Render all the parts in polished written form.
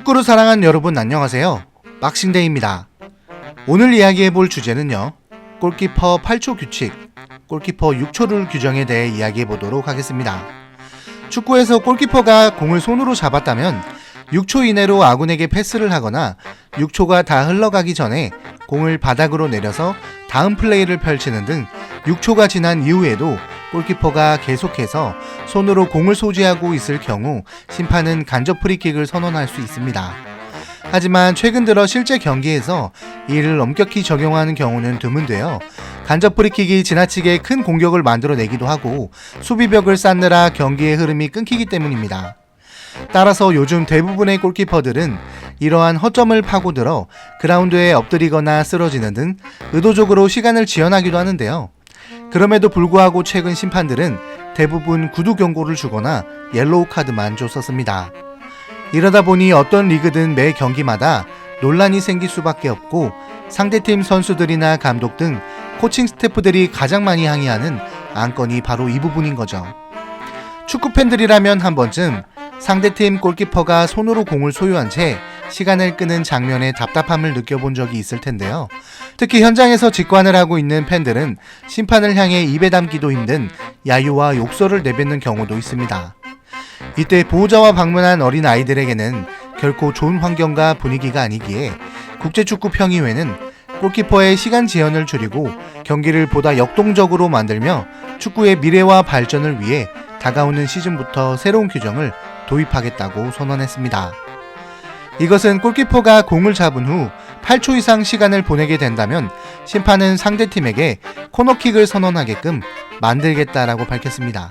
축구를 사랑하는 여러분 안녕하세요. 박싱데이입니다. 오늘 이야기해볼 주제는요, 골키퍼 8초 규칙, 골키퍼 6초룰 규정에 대해 이야기해보도록 하겠습니다. 축구에서 골키퍼가 공을 손으로 잡았다면 6초 이내로 아군에게 패스를 하거나 6초가 다 흘러가기 전에 공을 바닥으로 내려서 다음 플레이를 펼치는 등 6초가 지난 이후에도 골키퍼가 계속해서 손으로 공을 소지하고 있을 경우 심판은 간접 프리킥을 선언할 수 있습니다. 하지만 최근 들어 실제 경기에서 이를 엄격히 적용하는 경우는 드문데요. 간접 프리킥이 지나치게 큰 공격을 만들어내기도 하고 수비벽을 쌓느라 경기의 흐름이 끊기기 때문입니다. 따라서 요즘 대부분의 골키퍼들은 이러한 허점을 파고들어 그라운드에 엎드리거나 쓰러지는 등 의도적으로 시간을 지연하기도 하는데요. 그럼에도 불구하고 최근 심판들은 대부분 구두 경고를 주거나 옐로우 카드만 줬었습니다. 이러다 보니 어떤 리그든 매 경기마다 논란이 생길 수밖에 없고 상대팀 선수들이나 감독 등 코칭 스태프들이 가장 많이 항의하는 안건이 바로 이 부분인 거죠. 축구 팬들이라면 한 번쯤 상대팀 골키퍼가 손으로 공을 소유한 채 시간을 끄는 장면에 답답함을 느껴본 적이 있을 텐데요. 특히 현장에서 직관을 하고 있는 팬들은 심판을 향해 입에 담기도 힘든 야유와 욕설을 내뱉는 경우도 있습니다. 이때 보호자와 방문한 어린 아이들에게는 결코 좋은 환경과 분위기가 아니기에 국제축구평의회는 골키퍼의 시간 지연을 줄이고 경기를 보다 역동적으로 만들며 축구의 미래와 발전을 위해 다가오는 시즌부터 새로운 규정을 도입하겠다고 선언했습니다. 이것은 골키퍼가 공을 잡은 후 8초 이상 시간을 보내게 된다면 심판은 상대팀에게 코너킥을 선언하게끔 만들겠다라고 밝혔습니다.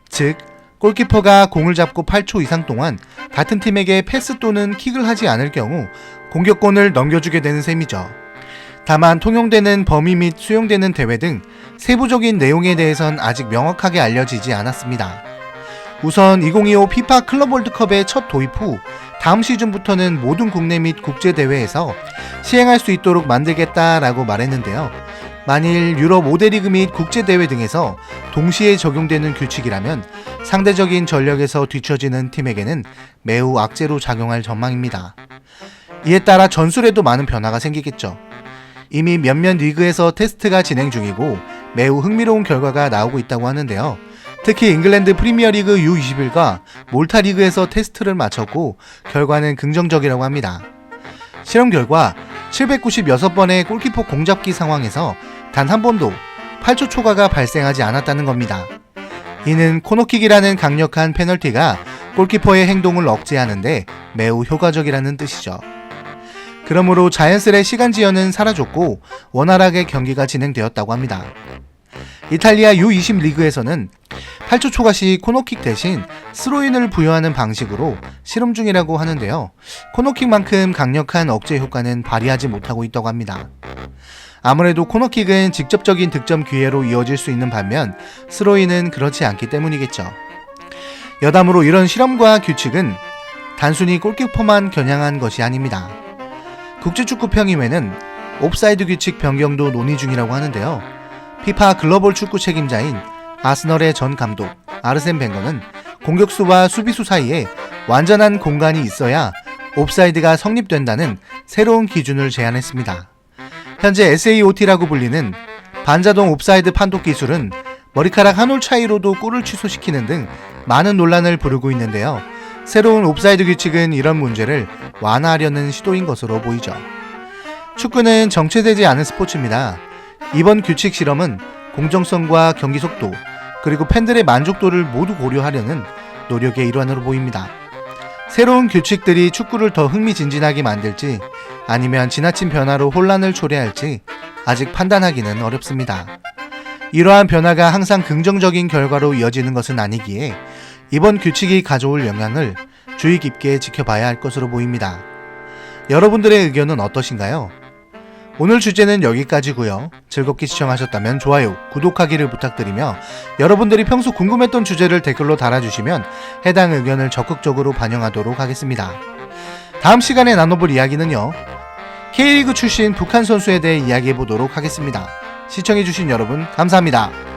즉, 골키퍼가 공을 잡고 8초 이상 동안 같은 팀에게 패스 또는 킥을 하지 않을 경우 공격권을 넘겨주게 되는 셈이죠. 다만 통용되는 범위 및 수용되는 대회 등 세부적인 내용에 대해선 아직 명확하게 알려지지 않았습니다. 우선 2025 피파 클럽 월드컵의 첫 도입 후 다음 시즌부터는 모든 국내 및 국제대회에서 시행할 수 있도록 만들겠다라고 말했는데요. 만일 유럽 5대 리그 및 국제대회 등에서 동시에 적용되는 규칙이라면 상대적인 전력에서 뒤처지는 팀에게는 매우 악재로 작용할 전망입니다. 이에 따라 전술에도 많은 변화가 생기겠죠. 이미 몇몇 리그에서 테스트가 진행 중이고 매우 흥미로운 결과가 나오고 있다고 하는데요. 특히 잉글랜드 프리미어리그 U21과 몰타 리그에서 테스트를 마쳤고 결과는 긍정적이라고 합니다. 실험 결과 796번의 골키퍼 공잡기 상황에서 단 한 번도 8초 초과가 발생하지 않았다는 겁니다. 이는 코너킥이라는 강력한 페널티가 골키퍼의 행동을 억제하는데 매우 효과적이라는 뜻이죠. 그러므로 자연스레 시간 지연은 사라졌고 원활하게 경기가 진행되었다고 합니다. 이탈리아 U20 리그에서는 8초 초과 시 코너킥 대신 스로인을 부여하는 방식으로 실험 중이라고 하는데요. 코너킥만큼 강력한 억제 효과는 발휘하지 못하고 있다고 합니다. 아무래도 코너킥은 직접적인 득점 기회로 이어질 수 있는 반면 스로인은 그렇지 않기 때문이겠죠. 여담으로 이런 실험과 규칙은 단순히 골키퍼만 겨냥한 것이 아닙니다. 국제축구평의회는 옵사이드 규칙 변경도 논의 중이라고 하는데요. 피파 글로벌 축구 책임자인 아스널의 전 감독 아르센 벵거는 공격수와 수비수 사이에 완전한 공간이 있어야 옵사이드가 성립된다는 새로운 기준을 제안했습니다. 현재 SAOT라고 불리는 반자동 옵사이드 판독 기술은 머리카락 한 올 차이로도 골을 취소시키는 등 많은 논란을 부르고 있는데요. 새로운 옵사이드 규칙은 이런 문제를 완화하려는 시도인 것으로 보이죠. 축구는 정체되지 않은 스포츠입니다. 이번 규칙 실험은 공정성과 경기 속도, 그리고 팬들의 만족도를 모두 고려하려는 노력의 일환으로 보입니다. 새로운 규칙들이 축구를 더 흥미진진하게 만들지 아니면 지나친 변화로 혼란을 초래할지 아직 판단하기는 어렵습니다. 이러한 변화가 항상 긍정적인 결과로 이어지는 것은 아니기에 이번 규칙이 가져올 영향을 주의 깊게 지켜봐야 할 것으로 보입니다. 여러분들의 의견은 어떠신가요? 오늘 주제는 여기까지고요. 즐겁게 시청하셨다면 좋아요, 구독하기를 부탁드리며 여러분들이 평소 궁금했던 주제를 댓글로 달아주시면 해당 의견을 적극적으로 반영하도록 하겠습니다. 다음 시간에 나눠볼 이야기는요, K리그 출신 북한 선수에 대해 이야기해보도록 하겠습니다. 시청해주신 여러분 감사합니다.